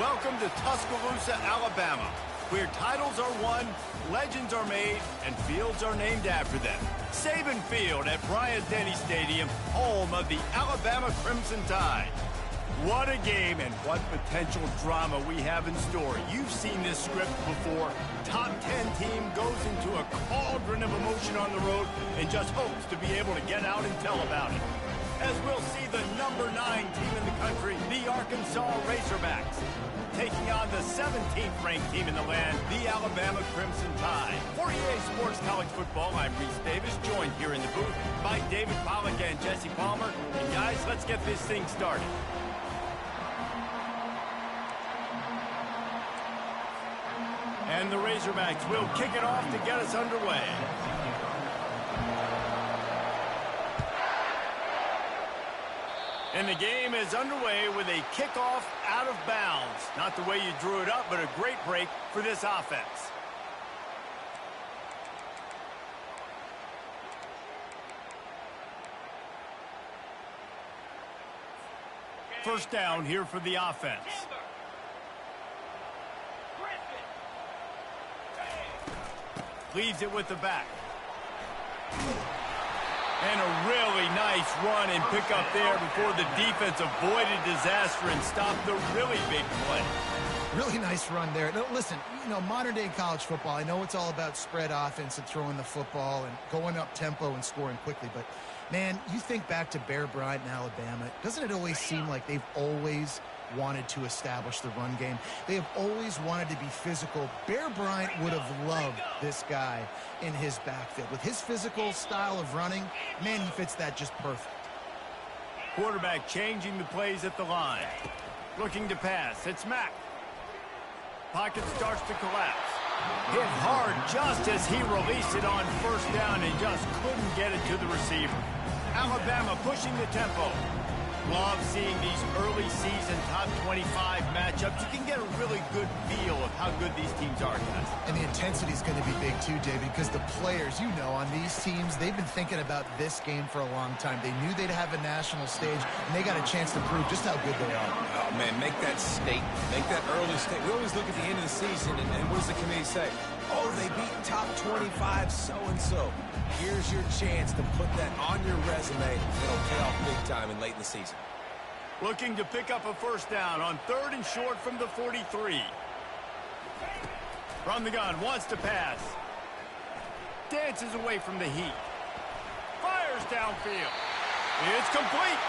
Welcome to Tuscaloosa, Alabama, where titles are won, legends are made, and fields are named after them. Saban Field at Bryant-Denny Stadium, home of the Alabama Crimson Tide. What a game and what potential drama we have in store. You've seen this script before. Top 10 team goes into a cauldron of emotion on the road and just hopes to be able to get out and tell about it. As we'll see the number 9 team in the country, the Arkansas Razorbacks, taking on the 17th ranked team in the land, the Alabama Crimson Tide. For EA Sports College Football, I'm Reese Davis, joined here in the booth by David Pollack and Jesse Palmer. And guys, let's get this thing started. And the Razorbacks will kick it off to get us underway. And the game is underway with a kickoff out of bounds. Not the way you drew it up, but a great break for this offense. First down here for the offense. Leaves it with the back. And a really nice run and pick up there before the defense avoided disaster and stopped the really big play. Really nice run there. No, listen, modern-day college football, I know it's all about spread offense and throwing the football and going up tempo and scoring quickly, but, man, you think back to Bear Bryant in Alabama, doesn't it always seem like they've always wanted to establish the run game? They have always wanted to be physical. Bear Bryant would have loved this guy in his backfield. With his physical style of running, man, he fits that just perfect. Quarterback changing the plays at the line. Looking to pass. It's Mack. Pocket starts to collapse. Hit hard just as he released it on first down and just couldn't get it to the receiver. Alabama pushing the tempo. Love seeing these early season top 25 matchups. You can get a really good feel of how good these teams are, guys. And the intensity is going to be big too, David, because the players, on these teams, they've been thinking about this game for a long time. They knew they'd have a national stage, and they got a chance to prove just how good they are. Oh, man, make that statement. Make that early statement. We always look at the end of the season, and what does the committee say? Oh, they beat top 25 so-and-so. Here's your chance to put that on your resume. It'll pay off big time and late in the season. Looking to pick up a first down on 3rd and short from the 43. From the gun, wants to pass. Dances away from the heat. Fires downfield. It's complete.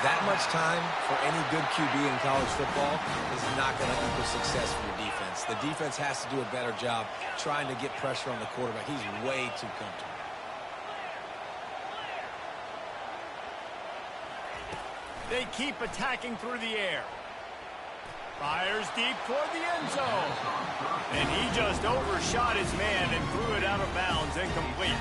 That much time for any good QB in college football is not going to equal success for your defense. The defense has to do a better job trying to get pressure on the quarterback. He's way too comfortable. They keep attacking through the air. Fires deep toward the end zone. And he just overshot his man and threw it out of bounds, incomplete.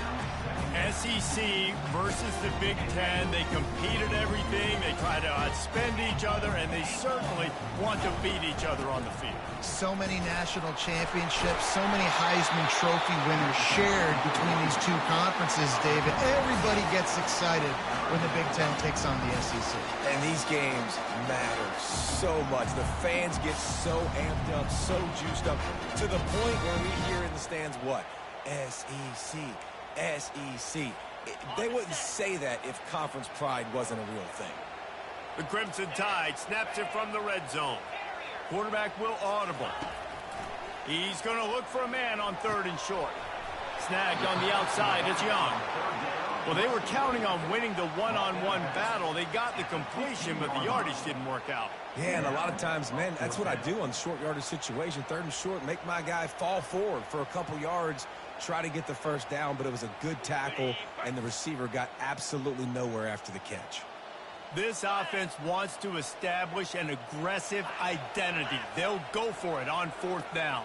SEC versus the Big Ten. They compete at everything. They try to outspend each other, and they certainly want to beat each other on the field. So many national championships, so many Heisman Trophy winners shared between these two conferences, David. Everybody gets excited when the Big Ten takes on the SEC. And these games matter so much. The fans get so amped up, so juiced up, to the point where we hear in the stands, what? SEC. SEC. They wouldn't say that if conference pride wasn't a real thing. The Crimson Tide snaps it from the red zone. Quarterback will audible. He's going to look for a man on 3rd and short. Snagged on the outside. It's Young. Well, they were counting on winning the one-on-one battle. They got the completion, but the yardage didn't work out. Yeah, and a lot of times, man, that's what I do on short yardage situation. 3rd and short, make my guy fall forward for a couple yards, try to get the first down, but it was a good tackle, and the receiver got absolutely nowhere after the catch. This offense wants to establish an aggressive identity. They'll go for it on 4th down.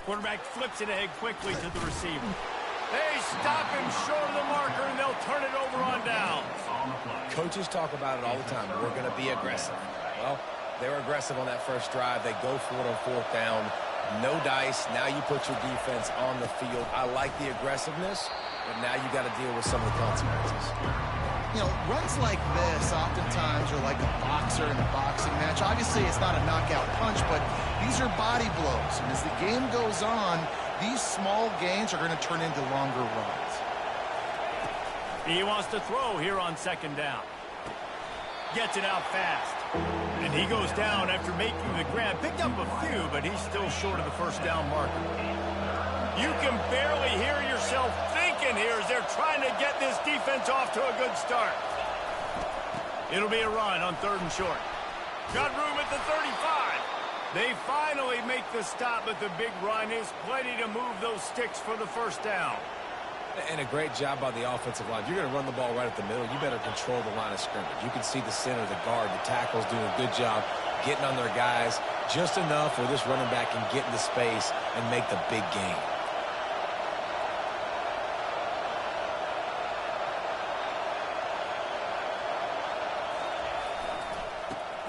Quarterback flips it ahead quickly to the receiver. They stop him short of the marker, and they'll turn it over on downs. Coaches talk about it all the time. We're going to be aggressive. Well, they were aggressive on that first drive. They go for it on 4th down. No dice. Now you put your defense on the field. I like the aggressiveness. but now you got to deal with some of the consequences. You know, runs like this oftentimes are like a boxer in a boxing match. Obviously, it's not a knockout punch, but these are body blows. And as the game goes on, these small gains are going to turn into longer runs. He wants to throw here on second down. Gets it out fast. And he goes down after making the grab. Picked up a few, but he's still short of the first down marker. You can barely hear yourself thinking here as they're trying to get this defense off to a good start. It'll be a run on 3rd and short. Got room at the 35. They finally make the stop, but the big run is plenty to move those sticks for the first down. And a great job by the offensive line. You're going to run the ball right at the middle. You better control the line of scrimmage. You can see the center, the guard, the tackle's doing a good job getting on their guys just enough where this running back can get into space and make the big gain.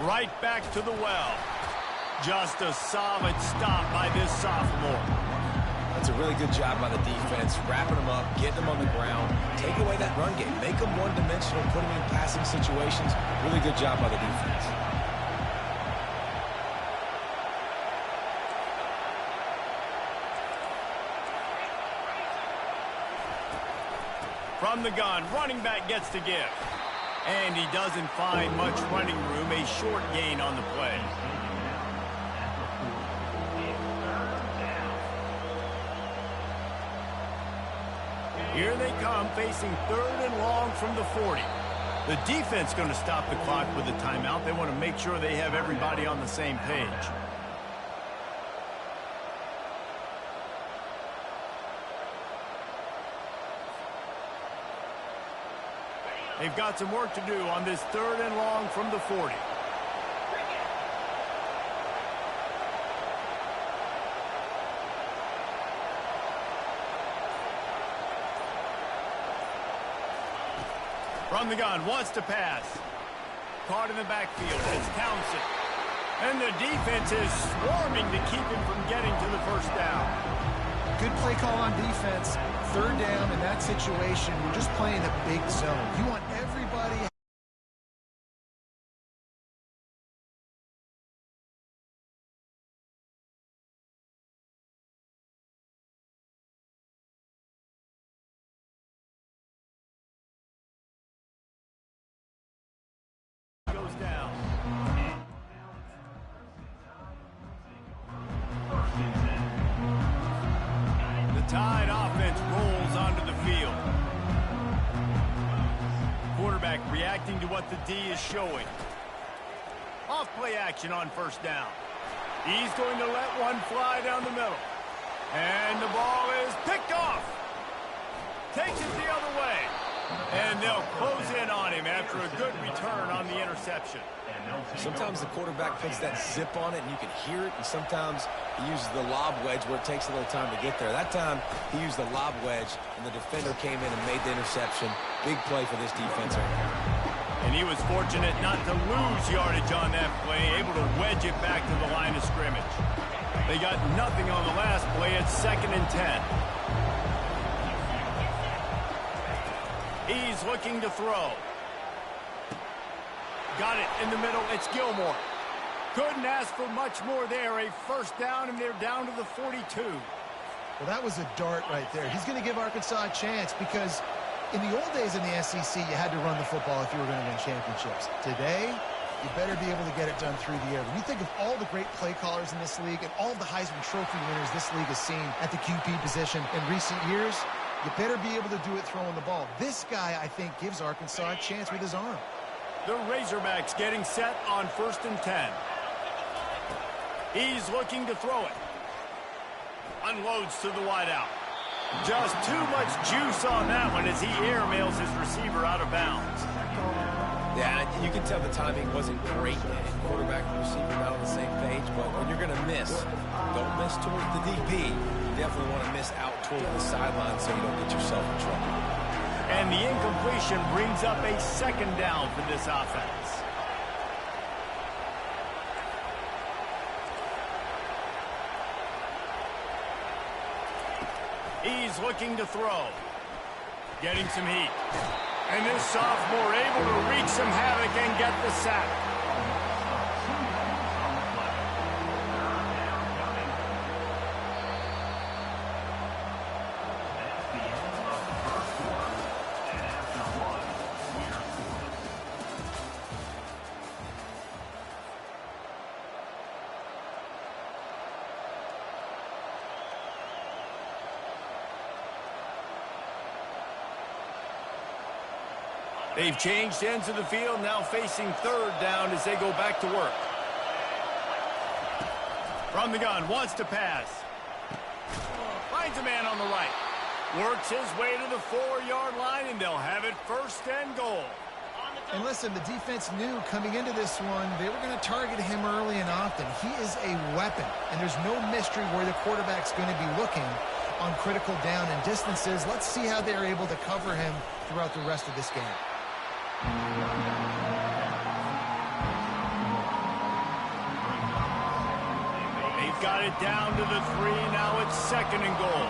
Right back to the well. Just a solid stop by this sophomore. That's a really good job by the defense, wrapping them up, getting them on the ground, take away that run game, make them one-dimensional, put them in passing situations. Really good job by the defense. From the gun, running back gets to give. And he doesn't find much running room, a short gain on the play. Here they come, facing 3rd and long from the 40. The defense going to stop the clock with a timeout. They want to make sure they have everybody on the same page. They've got some work to do on this 3rd and long from the 40. From the gun, wants to pass. Caught in the backfield. It's Townsend. And the defense is swarming to keep him from getting to the first down. Good play call on defense. 3rd down in that situation. You're just playing a big zone. You want everybody... Goes down. The Tide offense rolls onto the field. Quarterback reacting to what the D is showing. Off play action on 1st down. He's going to let one fly down the middle. And the ball is picked off. Takes it the other way. And they'll close in on him after a good return on the interception. Sometimes the quarterback puts that zip on it and you can hear it, and sometimes he uses the lob wedge where it takes a little time to get there. That time he used the lob wedge and the defender came in and made the interception. Big play for this defense right now. And he was fortunate not to lose yardage on that play, able to wedge it back to the line of scrimmage. They got nothing on the last play. It's 2nd and 10. He's looking to throw. Got it in the middle. It's Gilmore. Couldn't ask for much more there. A first down, and they're down to the 42. Well, that was a dart right there. He's going to give Arkansas a chance because in the old days in the SEC, you had to run the football if you were going to win championships. Today, you better be able to get it done through the air. When you think of all the great play callers in this league and all the Heisman Trophy winners this league has seen at the QB position in recent years, you better be able to do it throwing the ball. This guy, I think, gives Arkansas a chance with his arm. The Razorbacks getting set on 1st and 10. He's looking to throw it. Unloads to the wideout. Just too much juice on that one as he airmails his receiver out of bounds. Yeah, you can tell the timing wasn't great. Quarterback and receiver not on the same page, but when you're going to miss, don't miss towards the DP. You definitely want to miss out towards the sideline so you don't get yourself in trouble. And the incompletion brings up a 2nd down for this offense. He's looking to throw. Getting some heat. And this sophomore able to wreak some havoc and get the sack. They've changed ends of the field, now facing third down as they go back to work. From the gun, wants to pass. Finds a man on the right. Works his way to the 4-yard line, and they'll have it first and goal. And listen, the defense knew coming into this one, they were going to target him early and often. He is a weapon, and there's no mystery where the quarterback's going to be looking on critical down and distances. Let's see how they're able to cover him throughout the rest of this game. They've got it down to the 3. Now it's second and goal.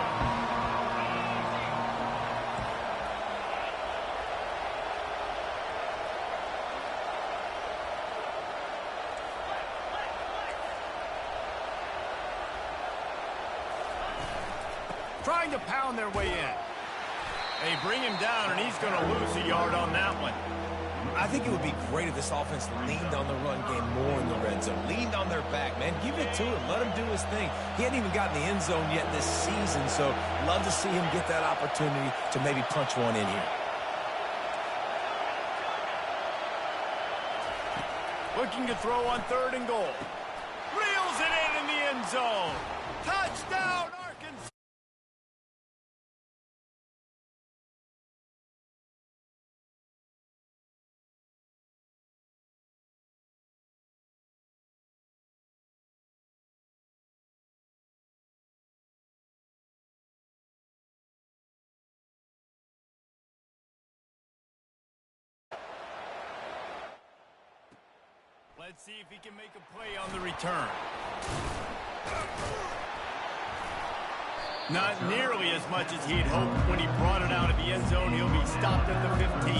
Trying to pound their way in. They bring him down, and he's going to lose a yard on that one. I think it would be great if this offense leaned on the run game more in the red zone. Leaned on their back, man. Give it to him. Let him do his thing. He hadn't even gotten the end zone yet this season, so love to see him get that opportunity to maybe punch one in here. Looking to throw on third and goal. Reels it in the end zone. Touchdown, Arkansas. Let's see if he can make a play on the return. Not nearly as much as he'd hoped when he brought it out of the end zone. He'll be stopped at the 15.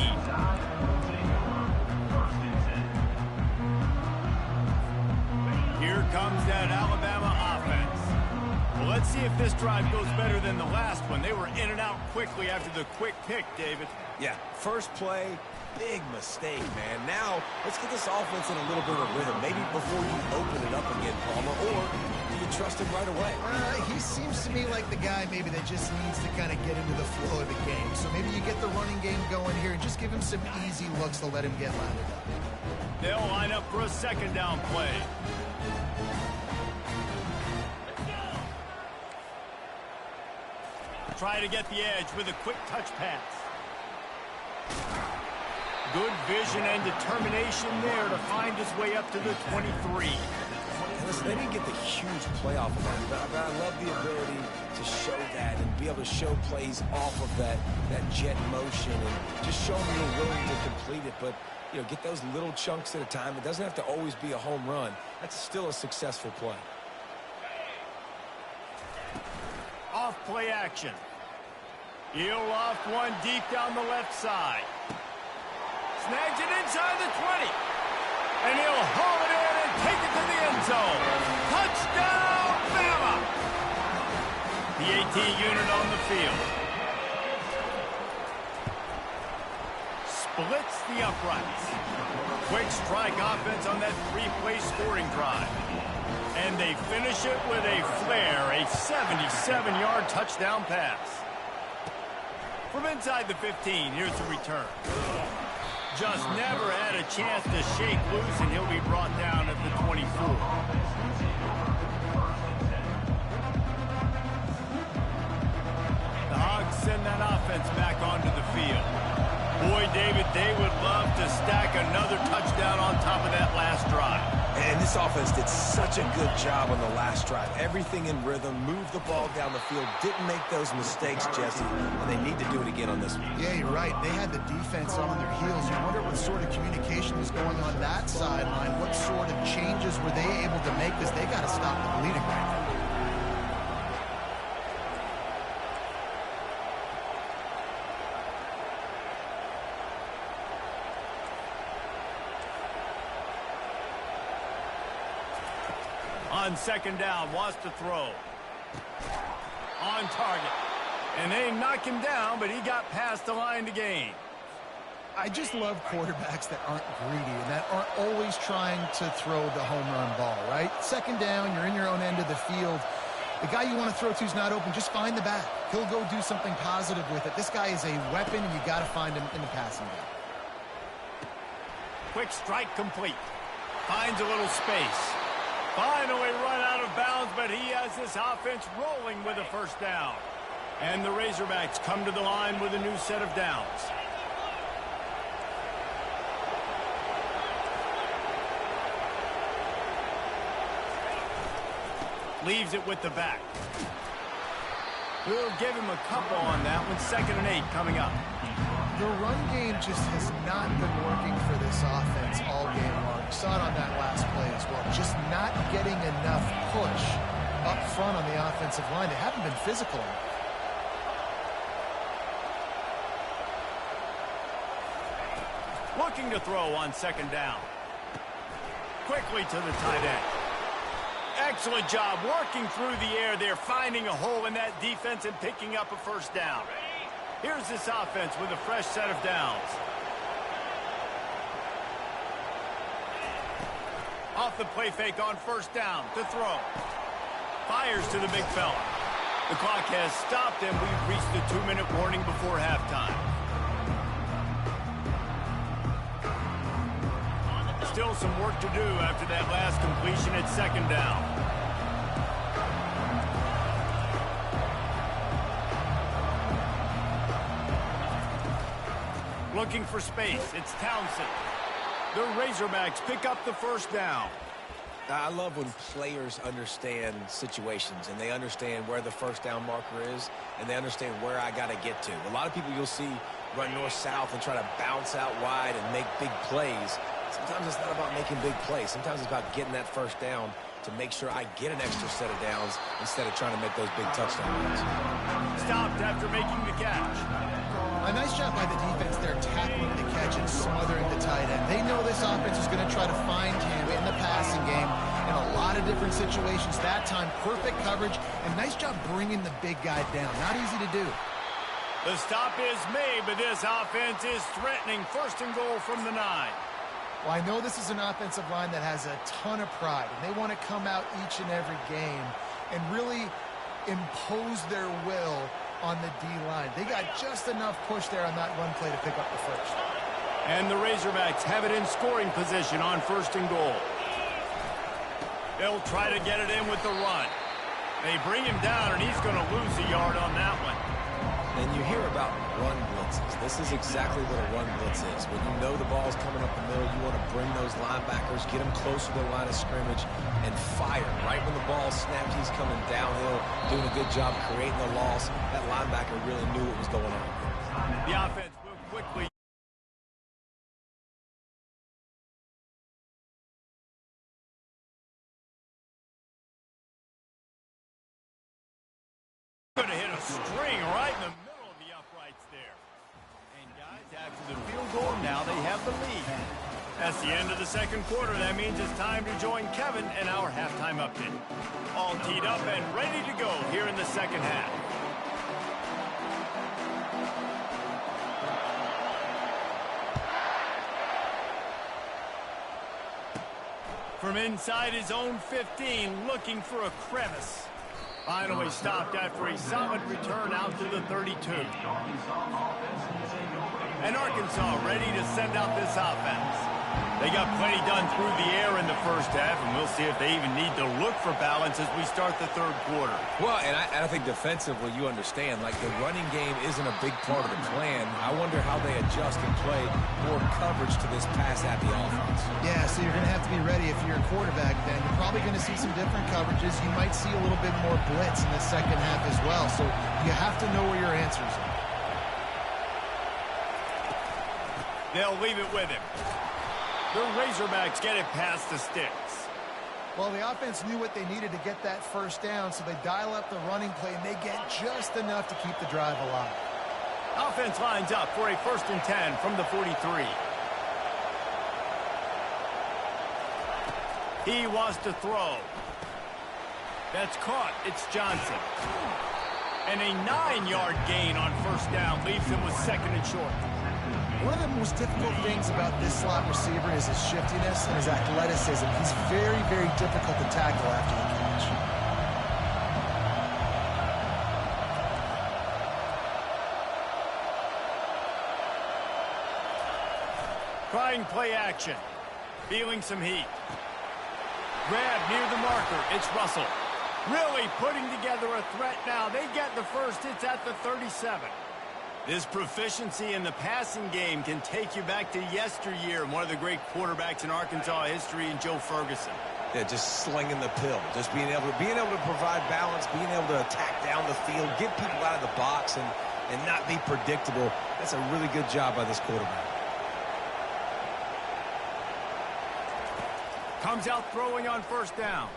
Here comes that Alabama offense. Well, let's see if this drive goes better than the last one. They were in and out quickly after the quick pick, David. Yeah, first play, big mistake, man. Now, let's get this offense in a little bit of a rhythm. Maybe before you open it up again, Palmer, or do you trust him right away? He seems to me like the guy maybe that just needs to kind of get into the flow of the game. So maybe you get the running game going here and just give him some easy looks to let him get lathered up. They'll line up for a second down play. Try to get the edge with a quick touch pass. Good vision and determination there to find his way up to the 23. Listen, they didn't get the huge play off of that, but I love the ability to show that and be able to show plays off of that jet motion and just show them you're willing to complete it. But, you know, get those little chunks at a time. It doesn't have to always be a home run. That's still a successful play. Off play action. He'll loft one deep down the left side. Snags it inside the 20. And he'll haul it in and take it to the end zone. Touchdown, Bama! The AT unit on the field. Splits the uprights. Quick strike offense on that 3-play scoring drive. And they finish it with a flair, a 77-yard touchdown pass. From inside the 15, here's the return. Just never had a chance to shake loose, and he'll be brought down at the 24. The Hogz send that offense back onto the field. Boy, David, they would love to stack another touchdown on top of that last drive. And this offense did such a good job on the last drive. Everything in rhythm, moved the ball down the field, didn't make those mistakes, Jesse, and they need to do it again on this one. Yeah, you're right. They had the defense on their heels. You wonder what sort of communication was going on that sideline. What sort of changes were they able to make, because they got to stop the bleeding right now. On second down, wants to throw. On target. And they knock him down, but he got past the line to gain. I just love quarterbacks that aren't greedy and that aren't always trying to throw the home run ball, right? Second down, you're in your own end of the field. The guy you want to throw to is not open. Just find the back. He'll go do something positive with it. This guy is a weapon, and you got to find him in the passing game. Quick strike complete. Finds a little space. Finally run out of bounds, but he has this offense rolling with a first down. And the Razorbacks come to the line with a new set of downs. Leaves it with the back. We'll give him a couple on that one. 2nd and 8 coming up. The run game just has not been working for this offense all game long. You saw it on that last play as well. Just not getting enough push up front on the offensive line. They haven't been physical enough. Looking to throw on 2nd down. Quickly to the tight end. Excellent job working through the air there, finding a hole in that defense and picking up a first down. Here's this offense with a fresh set of downs. Off the play fake on 1st down to throw. Fires to the big fella. The clock has stopped and we've reached the 2-minute warning before halftime. Still some work to do after that last completion at 2nd down. Looking for space. It's Townsend. The Razorbacks pick up the first down. I love when players understand situations and they understand where the first down marker is and they understand where I got to get to. A lot of people you'll see run north-south and try to bounce out wide and make big plays. Sometimes it's not about making big plays. Sometimes it's about getting that first down to make sure I get an extra set of downs instead of trying to make those big touchdown runs. Stopped after making the catch. A nice job by the defense there, tackling the catch and smothering the tight end. They know this offense is going to try to find him in the passing game in a lot of different situations. That time, perfect coverage, and nice job bringing the big guy down. Not easy to do. The stop is made, but this offense is threatening. 1st and goal from the 9. Well, I know this is an offensive line that has a ton of pride, and they want to come out each and every game and really impose their will on the D-line. They got just enough push there on that run play to pick up the first. And the Razorbacks have it in scoring position on 1st and goal. They'll try to get it in with the run. They bring him down, and he's going to lose a yard on that one. And you hear about run blitzes. This is exactly what a run blitz is. When you know the ball's coming up the middle, you want to bring those linebackers, get them closer to the line of scrimmage, and fire. Right when the ball snapped, he's coming downhill, doing a good job creating the loss. That linebacker really knew what was going on. The offense moved quickly. Going to hit a string right in the middle of the uprights there. And guys, after the field goal, now they have the lead. That's the end of the 2nd quarter. That means it's time to join Kevin and our halftime update. All teed up and ready to go here in the 2nd half. From inside his own 15, looking for a crevice. Finally stopped after a solid return out to the 32. And Arkansas ready to send out this offense. They got plenty done through the air in the 1st half, and we'll see if they even need to look for balance as we start the 3rd quarter. Well, and I think defensively you understand, like the running game isn't a big part of the plan. I wonder how they adjust and play more coverage to this pass-happy offense. Yeah, so you're going to have to be ready if you're a quarterback then. You're probably going to see some different coverages. You might see a little bit more blitz in the 2nd half as well, so you have to know where your answers are. They'll leave it with him. The Razorbacks get it past the sticks. Well, the offense knew what they needed to get that first down, so they dial up the running play, and they get just enough to keep the drive alive. Offense lines up for a 1st and 10 from the 43. He wants to throw. That's caught. It's Johnson. And a 9-yard gain on first down leaves him with second and short. One of the most difficult things about this slot receiver is his shiftiness and his athleticism. He's very, very difficult to tackle after the catch. Trying play action. Feeling some heat. Grab near the marker. It's Russell. Really putting together a threat now. They get the first. It's at the 37. This proficiency in the passing game can take you back to yesteryear. One of the great quarterbacks in Arkansas history, in Joe Ferguson. Yeah, just slinging the pill. Just being able to provide balance, being able to attack down the field, get people out of the box, and not be predictable. That's a really good job by this quarterback. Comes out throwing on first down.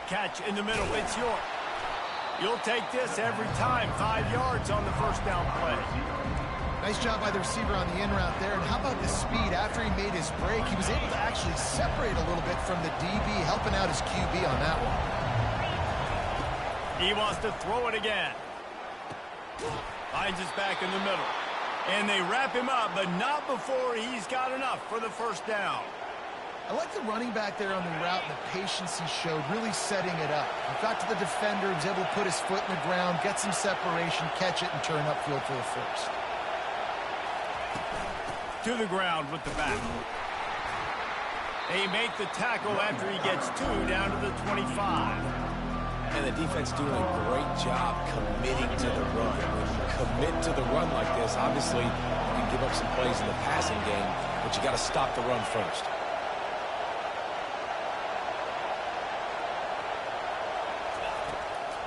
Catch in the middle. It's York. You'll take this every time. 5 yards on the first down play. Nice job by the receiver on the in route there. And how about the speed? After he made his break, he was able to actually separate a little bit from the DB, helping out his QB on that one. He wants to throw it again. Finds his back in the middle. And they wrap him up, but not before he's got enough for the first down. I like the running back there on the route and the patience he showed, really setting it up. He got to the defender, he was able to put his foot in the ground, get some separation, catch it, and turn upfield for the first. To the ground with the back. They make the tackle after he gets 2 down to the 25. And the defense doing a great job committing to the run. When you commit to the run like this, obviously you can give up some plays in the passing game, but you got to stop the run first.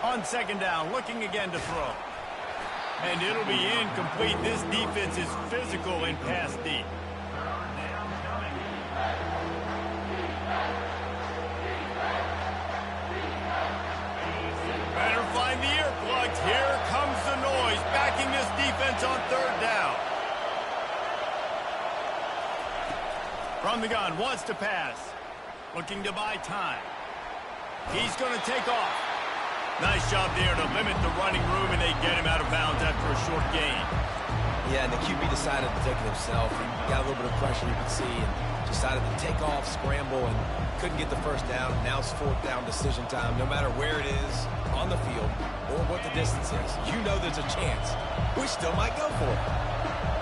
On second down, looking again to throw. And it'll be incomplete. This defense is physical in pass deep. Better find the earplugs. Here comes the noise, backing this defense on third down. From the gun, wants to pass. Looking to buy time. He's going to take off. Nice job there to limit the running room, and they get him out of bounds after a short gain. Yeah, and the QB decided to take it himself. He got a little bit of pressure, you can see, and decided to take off, scramble, and couldn't get the first down. Now it's fourth down decision time. No matter where it is on the field or what the distance is, you know there's a chance. We still might go for it.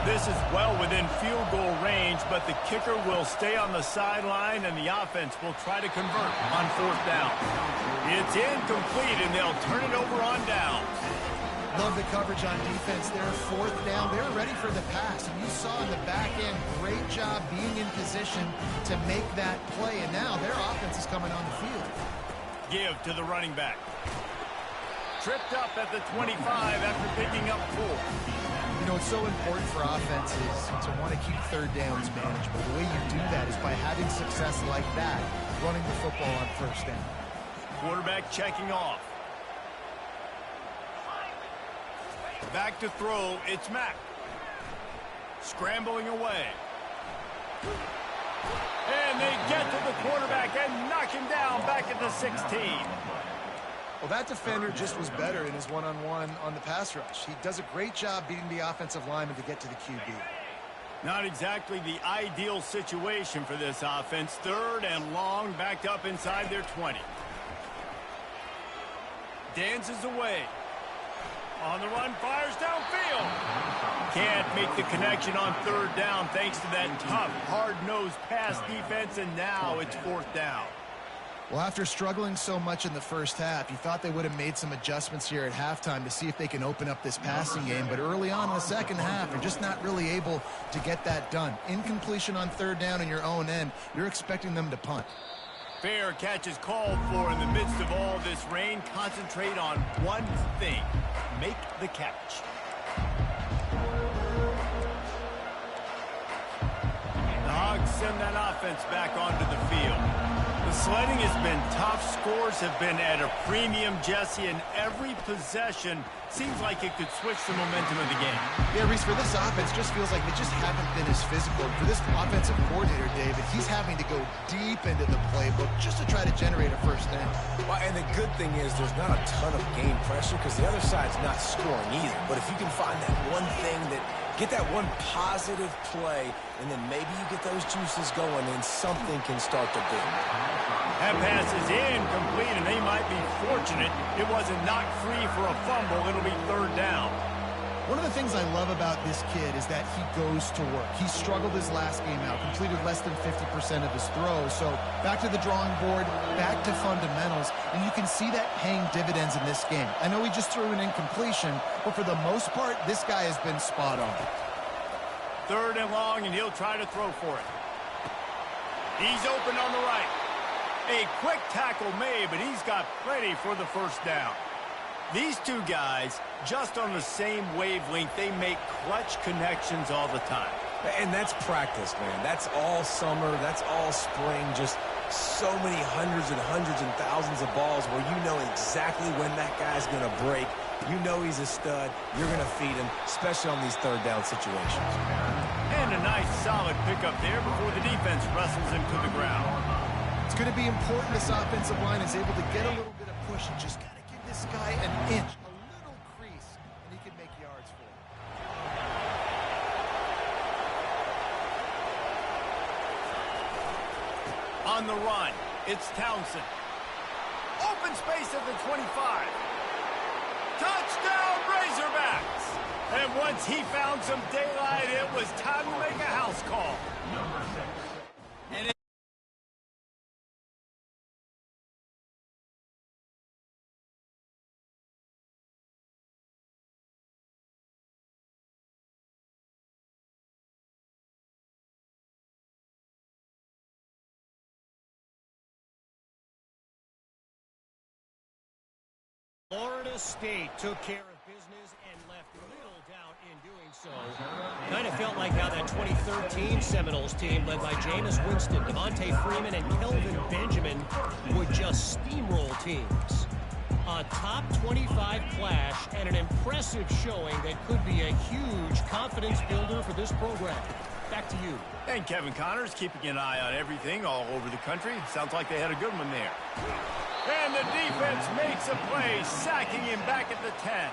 This is well within field goal range, but the kicker will stay on the sideline, and the offense will try to convert on fourth down. It's incomplete, and they'll turn it over on downs. Love the coverage on defense there. Fourth down, they're ready for the pass. And you saw in the back end, great job being in position to make that play. And now their offense is coming on the field. Give to the running back. Tripped up at the 25 after picking up 4. You know, it's so important for offenses to want to keep third downs manageable. The way you do that is by having success like that, running the football on first down. Quarterback checking off. Back to throw, it's Mack. Scrambling away. And they get to the quarterback and knock him down back at the 16. Well, that defender just was better in his one-on-one on the pass rush. He does a great job beating the offensive lineman to get to the QB. Not exactly the ideal situation for this offense. Third and long, backed up inside their 20. Dances away. On the run, fires downfield. Can't make the connection on third down thanks to that tough, hard-nosed pass defense, and now it's fourth down. Well, after struggling so much in the first half, you thought they would have made some adjustments here at halftime to see if they can open up this passing game. But early on in the second half, you're just not really able to get that done. Incompletion on third down in your own end, you're expecting them to punt. Fair catch is called for in the midst of all this rain. Concentrate on one thing. Make the catch. The Hogz send that offense back onto the field. The sledding has been tough. Scores have been at a premium, Jesse, and every possession seems like it could switch the momentum of the game. Yeah, Reese, for this offense, just feels like they just haven't been as physical. For this offensive coordinator, David, he's having to go deep into the playbook just to try to generate a first down. Well, and the good thing is there's not a ton of game pressure because the other side's not scoring either. But if you can find that one thing get that one positive play, and then maybe you get those juices going, and something can start to build. That pass is incomplete, and they might be fortunate it wasn't knocked free for a fumble. It'll be third down. One of the things I love about this kid is that he goes to work. He struggled his last game out, completed less than 50% of his throws. So back to the drawing board, back to fundamentals, and you can see that paying dividends in this game. I know he just threw an incompletion, but for the most part, this guy has been spot on. Third and long, and he'll try to throw for it. He's open on the right. A quick tackle made, but he's got plenty for the first down. These two guys, just on the same wavelength, they make clutch connections all the time. And that's practice, man. That's all summer. That's all spring. Just so many hundreds and thousands of balls where you know exactly when that guy's going to break. You know he's a stud. You're going to feed him, especially on these third down situations. And a nice solid pickup there before the defense wrestles him to the ground. It's going to be important this offensive line is able to get a little bit of push and just got to give this guy an inch, a little crease, and he can make yards for it. On the run, it's Townsend. Open space at the 25. Touchdown, Razorbacks! And once he found some daylight, it was time to make a house call. Number 6. And Florida State took care of business and left little doubt in doing so. Kind of felt like how that 2013 Seminoles team led by Jameis Winston, Devontae Freeman, and Kelvin Benjamin would just steamroll teams. A top 25 clash and an impressive showing that could be a huge confidence builder for this program. Back to you. And Kevin Connors keeping an eye on everything all over the country. Sounds like they had a good one there. And the defense makes a play, sacking him back at the 10.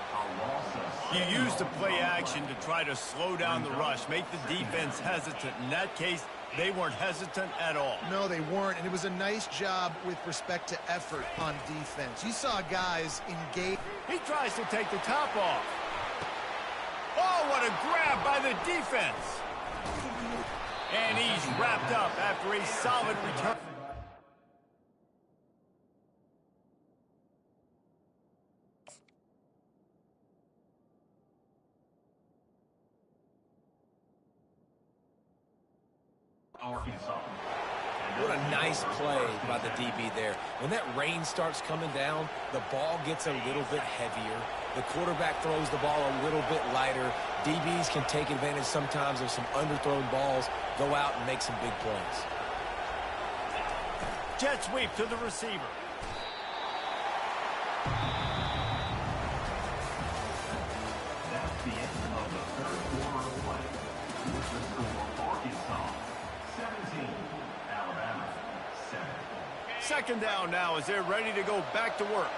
You use the play action to try to slow down the rush, make the defense hesitant. In that case, they weren't hesitant at all. No, they weren't, and it was a nice job with respect to effort on defense. You saw guys engage. He tries to take the top off. Oh, what a grab by the defense. And he's wrapped up after a solid return. What a nice play by the DB there. When that rain starts coming down, the ball gets a little bit heavier. The quarterback throws the ball a little bit lighter. DBs can take advantage sometimes of some underthrown balls, go out and make some big plays. Jet sweep to the receiver. That's the end of the third quarter of play. With the score, Arkansas 17, Alabama 7. Second down now as they're ready to go back to work.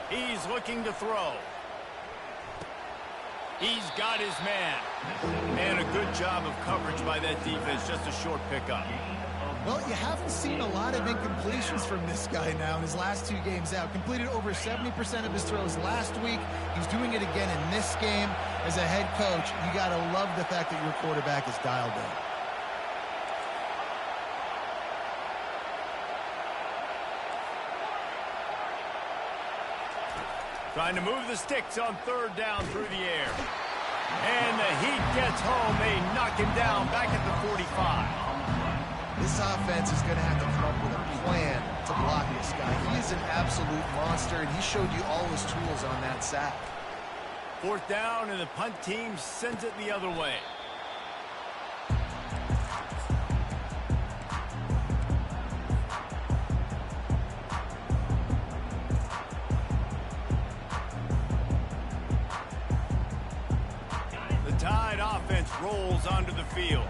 He's looking to throw. He's got his man. And a good job of coverage by that defense. Just a short pickup. Well, you haven't seen a lot of incompletions from this guy now in his last 2 games out. Completed over 70% of his throws last week. He's doing it again in this game. As a head coach, you got to love the fact that your quarterback is dialed in. Trying to move the sticks on third down through the air. And the heat gets home. They knock him down back at the 45. This offense is going to have to come up with a plan to block this guy. He is an absolute monster, and he showed you all his tools on that sack. Fourth down, and the punt team sends it the other way. offense rolls onto the field.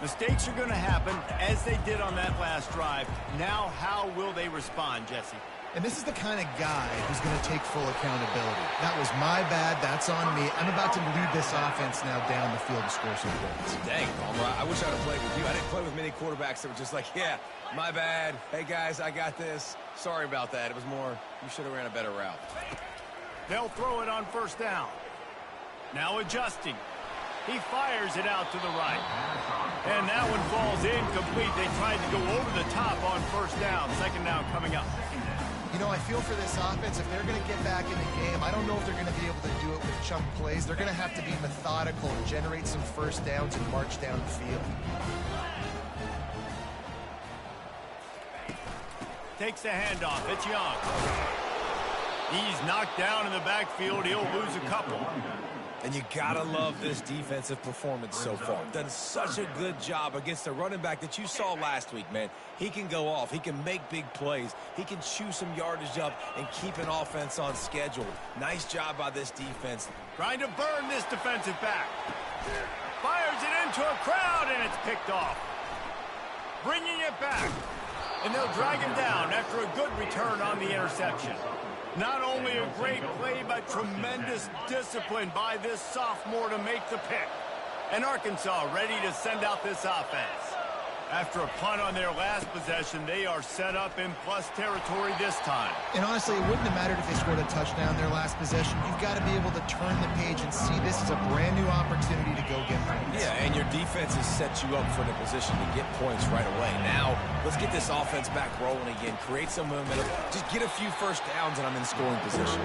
Mistakes are going to happen, as they did on that last drive. Now, how will they respond, Jesse? And this is the kind of guy who's going to take full accountability. That was my bad. That's on me. I'm about to lead this offense now down the field to score some points. Dang, Palmer, I wish I'd have played with you. I didn't play with many quarterbacks that were just like, yeah, my bad. Hey, guys, I got this. Sorry about that. It was more, you should have ran a better route. They'll throw it on first down. Now adjusting. He fires it out to the right. And that one falls incomplete. They tried to go over the top on first down. Second down coming up. You know, I feel for this offense, if they're going to get back in the game, I don't know if they're going to be able to do it with chunk plays. They're going to have to be methodical and generate some first downs and march down the field. Takes the handoff. It's Young. He's knocked down in the backfield. He'll lose a couple. And you gotta love this defensive performance so far. Done such a good job against the running back that you saw last week, man. He can go off. He can make big plays. He can chew some yardage up and keep an offense on schedule. Nice job by this defense. Trying to burn this defensive back. Fires it into a crowd, and it's picked off. Bringing it back. And they'll drag him down after a good return on the interception. Not only a great play, but tremendous discipline by this sophomore to make the pick. And Arkansas ready to send out this offense. After a punt on their last possession, they are set up in plus territory this time. And honestly, it wouldn't have mattered if they scored a touchdown their last possession. You've got to be able to turn the page and see this is a brand new opportunity to go get points. Yeah, and your defense has set you up for the position to get points right away. Now, let's get this offense back rolling again. Create some momentum. Just get a few first downs, and I'm in scoring position.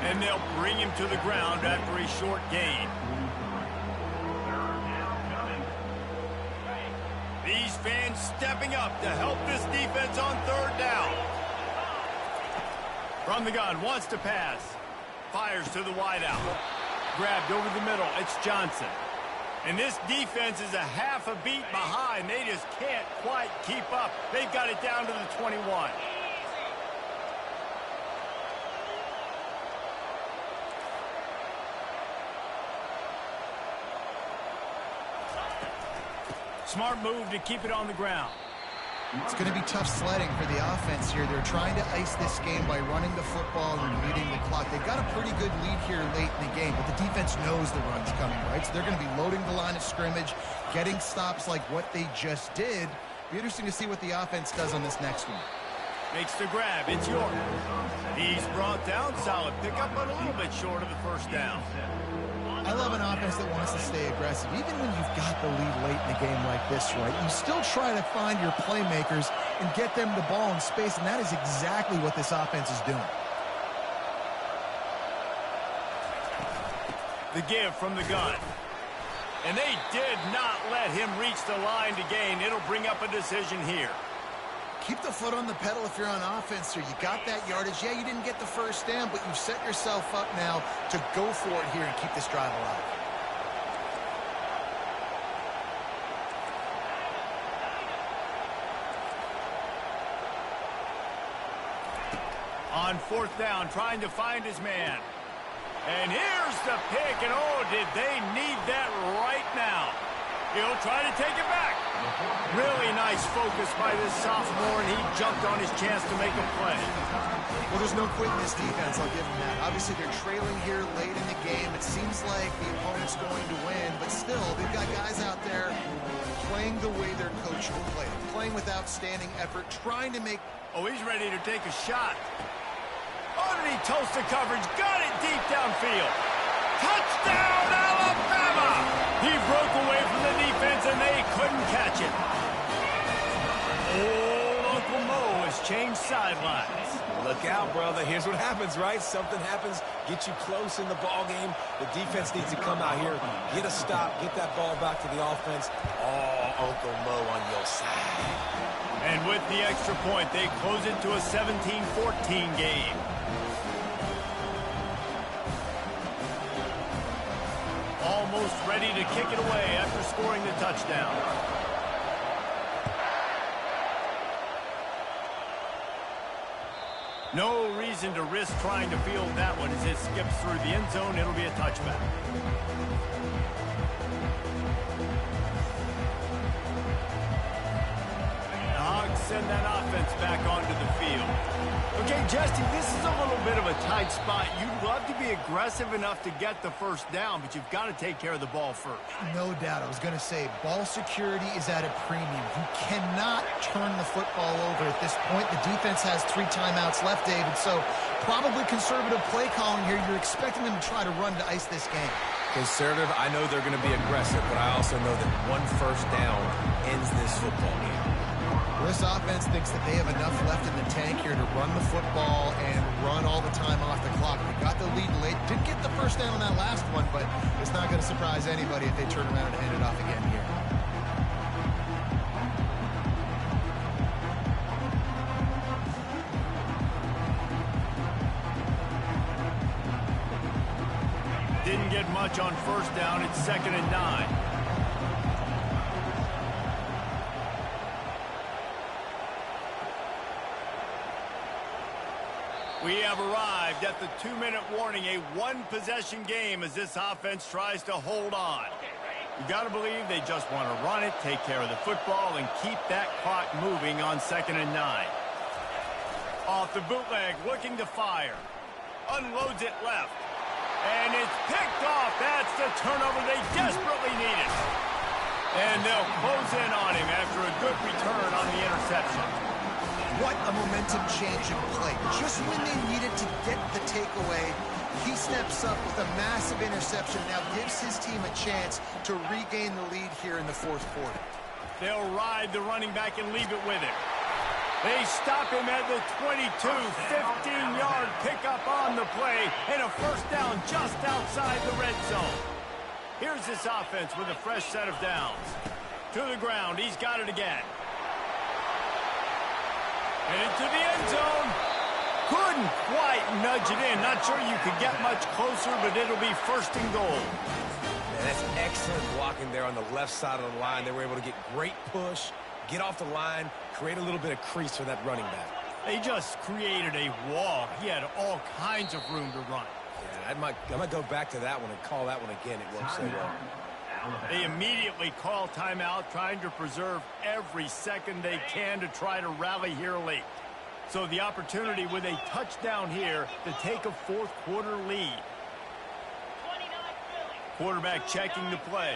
And they'll bring him to the ground after a short gain. These fans stepping up to help this defense on third down. From the gun, wants to pass. Fires to the wideout. Grabbed over the middle. It's Johnson. And this defense is a half a beat behind. They just can't quite keep up. They've got it down to the 21. Smart move to keep it on the ground. It's going to be tough sledding for the offense here. They're trying to ice this game by running the football and leading the clock. They've got a pretty good lead here late in the game, but the defense knows the run's coming, right? So they're going to be loading the line of scrimmage, getting stops like what they just did. Be interesting to see what the offense does on this next one. Makes the grab. It's York. He's brought down. Solid pickup, but a little bit short of the first down. I love an offense that wants to stay aggressive. Even when you've got the lead late in the game like this, right, you still try to find your playmakers and get them the ball in space, and that is exactly what this offense is doing. The give from the gun. And they did not let him reach the line to gain. It'll bring up a decision here. Keep the foot on the pedal if you're on offense here. You got that yardage. Yeah, you didn't get the first down, but you've set yourself up now to go for it here and keep this drive alive. On fourth down, trying to find his man. And here's the pick, and oh, did they need that right now. He'll try to take it back. Really nice focus by this sophomore, and he jumped on his chance to make a play. Well, there's no quitting this defense, I'll give them that. Obviously, they're trailing here late in the game. It seems like the opponent's going to win, but still, they've got guys out there playing the way their coach will play. Playing with outstanding effort, trying to make... Oh, he's ready to take a shot. Underneath toasted coverage, got it deep downfield. Touchdown, Alabama! He broke away from the defense, and they couldn't catch it. Old Uncle Mo has changed sidelines. Look out, brother. Here's what happens, right? Something happens, get you close in the ball game. The defense needs to come out here, get a stop, get that ball back to the offense. Oh, Uncle Mo on your side. And with the extra point, they close it to a 17-14 game. Almost ready to kick it away after scoring the touchdown. No reason to risk trying to field that one as it skips through the end zone. It'll be a touchback. Hogz send that offense back onto the field. Okay, Jesse, this is a little bit of a tight spot. You'd love to be aggressive enough to get the first down, but you've got to take care of the ball first. No doubt. I was going to say, ball security is at a premium. You cannot turn the football over at this point. The defense has 3 timeouts left, David, so probably conservative play calling here. You're expecting them to try to run to ice this game. Conservative, I know they're going to be aggressive, but I also know that 1 first down ends this football game. This offense thinks that they have enough left in the tank here to run the football and run all the time off the clock. They got the lead late. Did get the first down on that last one, but it's not going to surprise anybody if they turn around and hand it off again here. Didn't get much on first down. It's 2nd and 9. We have arrived at the 2-minute warning, a 1-possession game as this offense tries to hold on. You got to believe they just want to run it, take care of the football, and keep that clock moving on 2nd and 9. Off the bootleg, looking to fire. Unloads it left. And it's picked off. That's the turnover they desperately needed. And they'll close in on him after a good return on the interception. What a momentum-changing play. Just when they needed to get the takeaway, he steps up with a massive interception, now gives his team a chance to regain the lead here in the 4th quarter. They'll ride the running back and leave it with him. They stop him at the 22, 15-yard pickup on the play, and a first down just outside the red zone. Here's this offense with a fresh set of downs. To the ground, he's got it again. And into the end zone. Couldn't quite nudge it in. Not sure you could get much closer, but it'll be 1st and goal. Man, that's excellent blocking there on the left side of the line. They were able to get great push, get off the line, create a little bit of crease for that running back. They just created a wall. He had all kinds of room to run. Yeah, I might go back to that one and call that one again. It worked so well. They immediately call timeout, trying to preserve every second they can to try to rally here late. So the opportunity with a touchdown here to take a 4th quarter lead. Quarterback checking the play.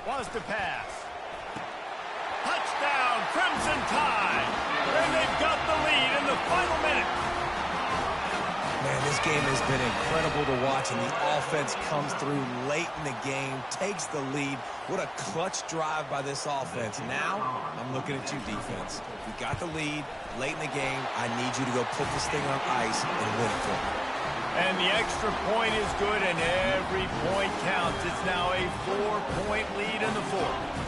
Wants to pass. Touchdown, Crimson Tide. And they've got the lead in the final minute. Man, this game has been incredible to watch, and the offense comes through late in the game, takes the lead. What a clutch drive by this offense. Now, I'm looking at you, defense. You got the lead late in the game. I need you to go put this thing on ice and win it for me. And the extra point is good, and every point counts. It's now a 4-point lead in the 4th.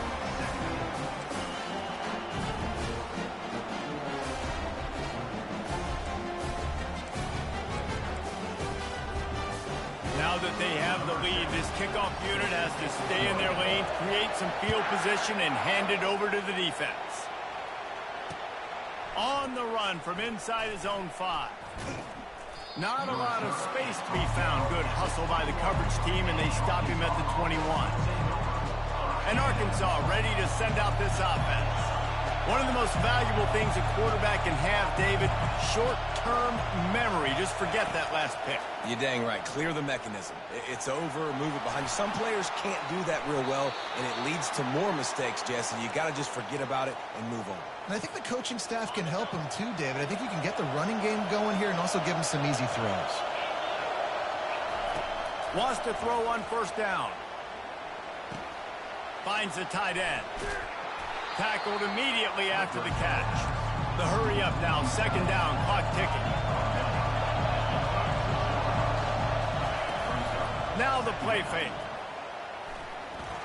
Now that they have the lead, this kickoff unit has to stay in their lane, create some field position, and hand it over to the defense. On the run from inside his own 5. Not a lot of space to be found. Good hustle by the coverage team, and they stop him at the 21. And Arkansas ready to send out this offense. One of the most valuable things a quarterback can have, David, short-term memory. Just forget that last pick. You're dang right. Clear the mechanism. It's over, move it behind you. Some players can't do that real well, and it leads to more mistakes, Jesse. You got to just forget about it and move on. And I think the coaching staff can help him too, David. I think you can get the running game going here and also give him some easy throws. Wants to throw on first down. Finds the tight end. Tackled immediately after the catch. The hurry up now, 2nd down, clock ticking. Now the play fake.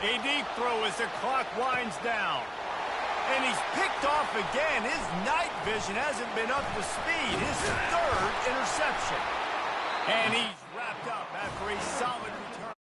A deep throw as the clock winds down. And he's picked off again. His night vision hasn't been up to speed. His 3rd interception. And he's wrapped up after a solid return.